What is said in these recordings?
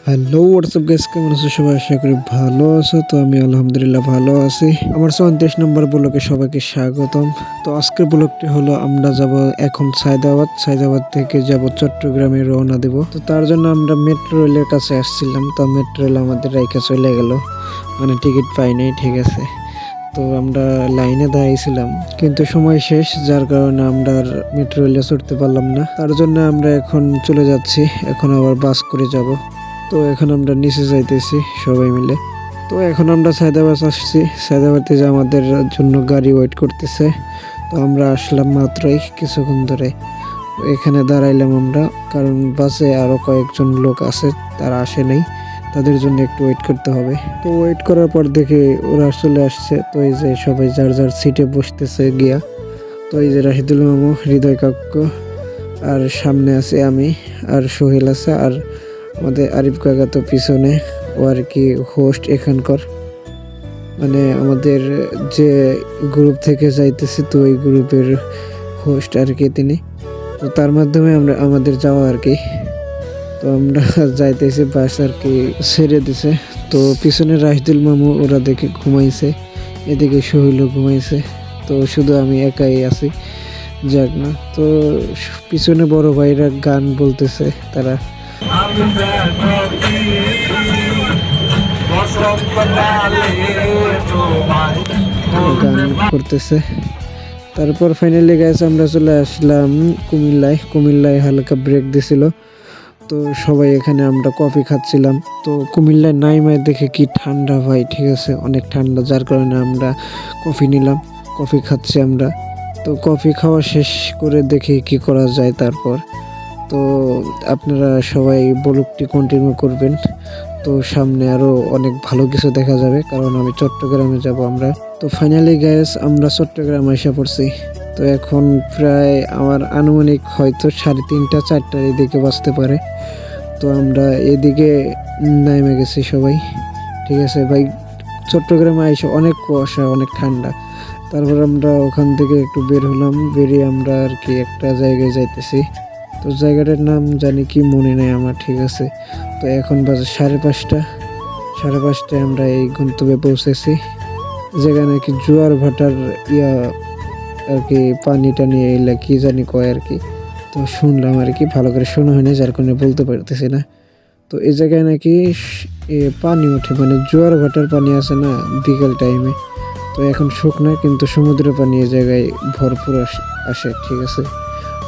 Hello WhatsApp guys, কেমন আছো সবাই? আশা করি ভালো আছো। তো আমি আলহামদুলিল্লাহ ভালো আছি। আমার 34 নম্বর ব্লকে সবাইকে স্বাগতম। তো আজকের ব্লকটি হলো আমরা যাব এখন সায়দাবাদ থেকে যাব চট্টগ্রামে রওনা দেব। তো তার জন্য আমরা মেট্রো রেলের কাছে আসছিলাম। তো মেট্রো রেল আমাদের রাইখা চলে গেল, মানে টিকিট পাই নাই। ঠিক আছে, তো আমরা লাইনে দাঁড়িয়েছিলাম, কিন্তু সময় শেষ, যার কারণে আমরা আর মেট্রো রেলে চড়তে পারলাম না। তার জন্য আমরা এখন চলে যাচ্ছি, এখন আবার বাস করে যাব। তো এখন আমরা নিচে যাইতেছি সবাই মিলে। তো এখন আমরা সায়দাবাদ আসছি। সায়দাবাদে যে আমাদের জন্য গাড়ি ওয়েট করতেছে। তো আমরা আসলাম মাত্রই কিছুক্ষণ ধরে, এখানে দাঁড়াইলাম আমরা, কারণ বাসে আরো কয়েকজন লোক আছে, তারা আসে নাই, তাদের জন্য একটু ওয়েট করতে হবে। তো ওয়েট করার পর দেখে ওরা চলে আসছে। তো এই যে সবাই যার যার সিটে বসতেছে গিয়া। তো এই যে রাশিদুল মামু, হৃদয় কাক্য, আর সামনে আছে আমি, আর সোহেল আছে, আর আমাদের আরিফ কাকা তো পিছনে, ও আর কি হোস্ট এখানকার, মানে আমাদের যে গ্রুপ থেকে যাইতেছি, তো ওই গ্রুপের হোস্ট আর কি তিনি। তো তার মাধ্যমে আমরা আমাদের যাওয়া আর কি। তো আমরা যাইতেছি, বাস আর কি ছেড়ে দিছে। তো পিছনে রাশিদুল মামু ওরা দেখে ঘুমাইছে, এদিকে সোহেলও ঘুমাইছে। তো শুধু আমি একাই আছি, যাক না। তো পিছনে বড় ভাইরা গান বলতেছে, তারা গান করতেছে। তারপর ফাইনালি গাইস আমরা চলে আসলাম কুমিল্লায় হালকা ব্রেক দিছিল। তো সবাই এখানে আমরা কফি খাচ্ছিলাম। তো কুমিল্লায় নাইমায় দেখে কি ঠান্ডা ভাই, ঠিক আছে, অনেক ঠান্ডা, যার কারণে আমরা কফি নিলাম, কফি খাচ্ছি আমরা। তো কফি খাওয়া শেষ করে দেখি কি করা যায় তারপর। তো আপনারা সবাই ব্লগটি কন্টিনিউ করবেন। তো সামনে আরো অনেক ভালো কিছু দেখা যাবে, কারণ আমি চট্টগ্রামে যাব আমরা। তো ফাইনালি গাইস আমরা চট্টগ্রাম এসে পড়ছি। তো এখন প্রায় আমার আনুমানিক হয়তো 3:30-4টার এদিকে বাজতে পারে। তো আমরা এদিকে নেমে গেছি সবাই, ঠিক আছে ভাই। চট্টগ্রামে এসে অনেক কুয়াশা, অনেক ঠান্ডা। তারপর আমরা ওখান থেকে একটু বের হলাম, বেরিয়ে আমরা আর কি একটা জায়গায় যাইতেছি। তো জায়গাটার নাম জানি কি মনে নেই আমার, ঠিক আছে। তো এখন বাজে 5:30 আমরা এই গন্তব্যে পৌঁছেছি, যেখানে কি জোয়ার ভাটার আর কি পানি টানি এলে কি জানি কয় আর কি। তো শুনলাম আর কি, ভালো করে শোনা হয়নি, যার কারণে বলতে পারতেছি না। তো এই জায়গায় নাকি পানি ওঠে, মানে জোয়ার ভাটার পানি আসে না বিকেল টাইমে। তো এখন শুকনা, কিন্তু সমুদ্রের পানি এই জায়গায় ভরপুর আসে, ঠিক আছে।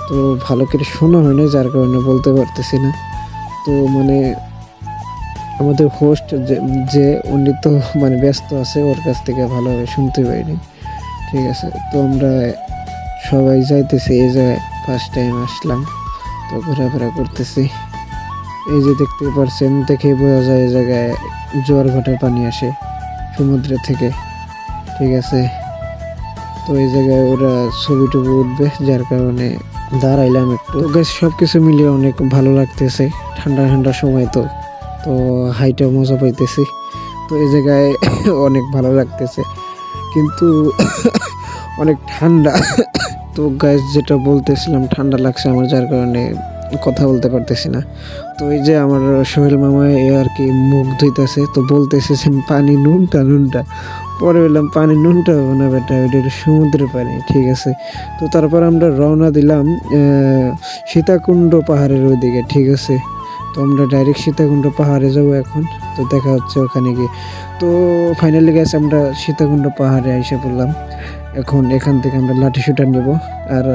তো ভালো করে শোনা হয় না, যার কারণে বলতে পারতেছি না। তো মানে আমাদের হোস্ট যে উনি তো মানে ব্যস্ত আছে, ওর কাছ থেকে ভালোভাবে শুনতে পাইনি, ঠিক আছে। তো আমরা সবাই যাইতেছি, এই জায়গায় ফার্স্ট টাইম আসলাম, তো ঘোরাফেরা করতেছি। এই যে দেখতে পাচ্ছেন, দেখে বোঝা যায় এই জায়গায় জোয়ার ভাটার পানি আসে সমুদ্র থেকে, ঠিক আছে। তো এই জায়গায় ওরা ছবি টবি উঠবে, যার কারণে দাঁড়াইলাম একটু। সব কিছু মিলিয়ে অনেক ভালো লাগতেছে, ঠান্ডা সময় তো তো হাইটা মজা পাইতেছি। তো এই জায়গায় অনেক ভালো লাগতেছে, কিন্তু অনেক ঠান্ডা। তো গাইস যেটা বলতেছিলাম, ঠান্ডা লাগছে আমার, যার কারণে কথা বলতে পারতেছি না। তো এই যে আমার সোহেল মামা আর কি মুখ ধুইতেছে, তো বলতেছে পানি নুনটা। পরে বললাম পানি নুনটা হবে না বেটা, ওইটা সমুদ্রের পানি, ঠিক আছে। তো তারপর আমরা রওনা দিলাম সীতাকুণ্ড পাহাড়ের ওইদিকে, ঠিক আছে। তো আমরা ডাইরেক্ট সীতাকুণ্ড পাহাড়ে যাব এখন। তো দেখা হচ্ছে ওখানে গিয়ে। তো ফাইনালি গেছে আমরা সীতাকুণ্ড পাহাড়ে এসে পড়লাম। এখন এখান থেকে আমরা লাঠি শুটার নেব, আর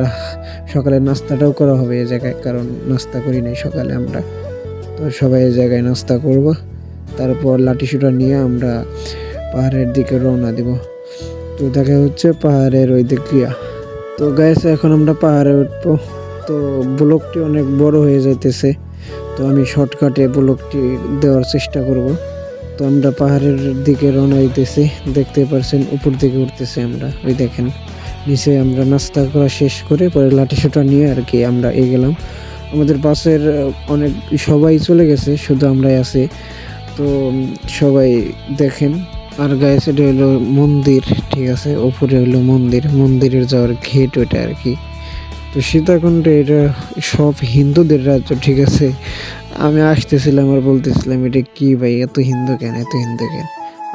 সকালে নাস্তাটাও করা হবে এই জায়গায়, কারণ নাস্তা করি নাই সকালে আমরা। তো সবাই এই জায়গায় নাস্তা করব, তারপর লাঠি শুটার নিয়ে আমরা পাহাড়ের দিকে রওনা দিব। তো দেখা হচ্ছে পাহাড়ের ওই দিক গিয়া। তো গাইস এখন আমরা পাহাড়ে উঠবো। তো ব্লকটি অনেক বড় হয়ে যাইতেছে, তো আমি শর্টকাটে ব্লকটি দেওয়ার চেষ্টা করব। তো আমরা পাহাড়ের দিকে রওনা দিতেছি, দেখতে পারছেন উপর দিকে উঠতেছি আমরা, ওই দেখেন নিচে। আমরা নাস্তা করা শেষ করে পরে লাঠি সোটা নিয়ে আর কি আমরা গেলাম। আমাদের বাসের অনেক সবাই চলে গেছে, শুধু আমরাই আছি। তো সবাই দেখেন, আর গায়ে সাইডে হলো মন্দির, ঠিক আছে, উপরে হলো মন্দিরের যাওয়ার গেট ওইটা আর কি। তো সীতাকুণ্ড এটা সব হিন্দুদের রাজ্য, ঠিক আছে। আমি আসতেছিলাম আর বলতেছিলাম এটা কি ভাই, এত হিন্দু কেন, এত হিন্দু কেন।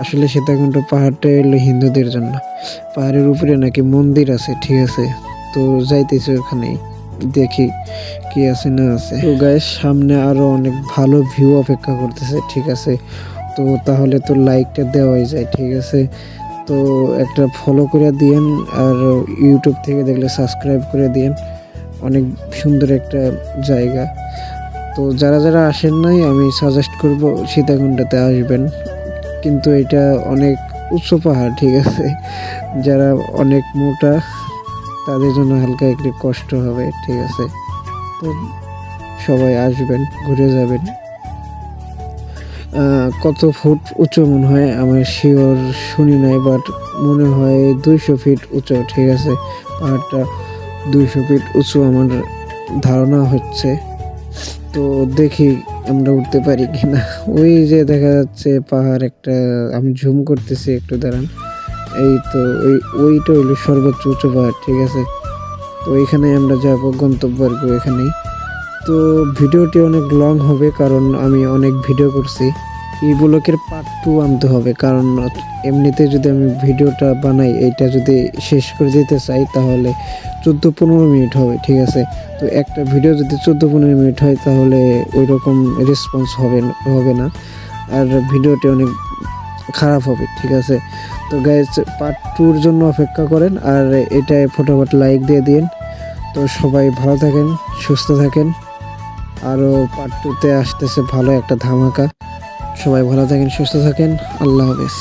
আসলে সীতাকুণ্ড পাহাড়টা হলো হিন্দুদের জন্য। পাহাড়ের উপরে নাকি মন্দির আছে, ঠিক আছে। তো যাইতেছি ওখানেই, দেখি কি আছে না আছে। তো গাইস সামনে আরো অনেক ভালো ভিউ অপেক্ষা করতেছে, ঠিক আছে। তো তাহলে তো লাইকটা দেওয়াই যায়, ঠিক আছে। তো একটা ফলো করে দিয়েন, আর ইউটিউব থেকে দেখলে সাবস্ক্রাইব করে দিয়েন। অনেক সুন্দর একটা জায়গা। তো যারা যারা আসেন নাই, আমি সাজেস্ট করব সীতাকুণ্ডতে আসবেন। কিন্তু এটা অনেক উচ্চ পাহাড়, ঠিক আছে। যারা অনেক মোটা তাদের জন্য হালকা একটু কষ্ট হবে, ঠিক আছে। তো সবাই আসবেন, ঘুরে যাবেন। কত ফুট উঁচু মনে হয়, আমার শিওর শুনি নাই, বাট মনে হয় 200 ফিট উঁচু, ঠিক আছে। পাহাড়টা 200 ফিট উঁচু আমার ধারণা হচ্ছে। তো দেখি আমরা উঠতে পারি কিনা। ওই যে দেখা যাচ্ছে পাহাড় একটা, আমি জুম করতেছি একটু, দাঁড়ান। এই তো ওইটা হইলো সর্বোচ্চ উঁচু পাহাড়, ঠিক আছে। তো এখানে আমরা যাব, গন্তব্য আর কি এখানেই। তো ভিডিওটি অনেক লং হবে, কারণ আমি অনেক ভিডিও করছি। এই ব্লকের পার্ট 2 আনতে হবে, কারণ এমনিতে যদি আমি ভিডিওটা বানাই, এইটা যদি শেষ করে দিতে চাই, তাহলে 14-15 মিনিট হবে, ঠিক আছে। তো একটা ভিডিও যদি 14-15 মিনিট হয়, তাহলে ওই রকম রেসপন্স হবে না, আর ভিডিওটি অনেক খারাপ হবে, ঠিক আছে। তো গাইজ পার্ট 2-র জন্য অপেক্ষা করেন, আর এটায় ফটোফট লাইক দিয়ে দিন। তো সবাই ভালো থাকেন, সুস্থ থাকেন। আরও পার্ট 2-তে আসতেছে ভালো একটা ধামাকা। সবাই ভালো থাকেন, সুস্থ থাকেন। আল্লাহ হাফেজ।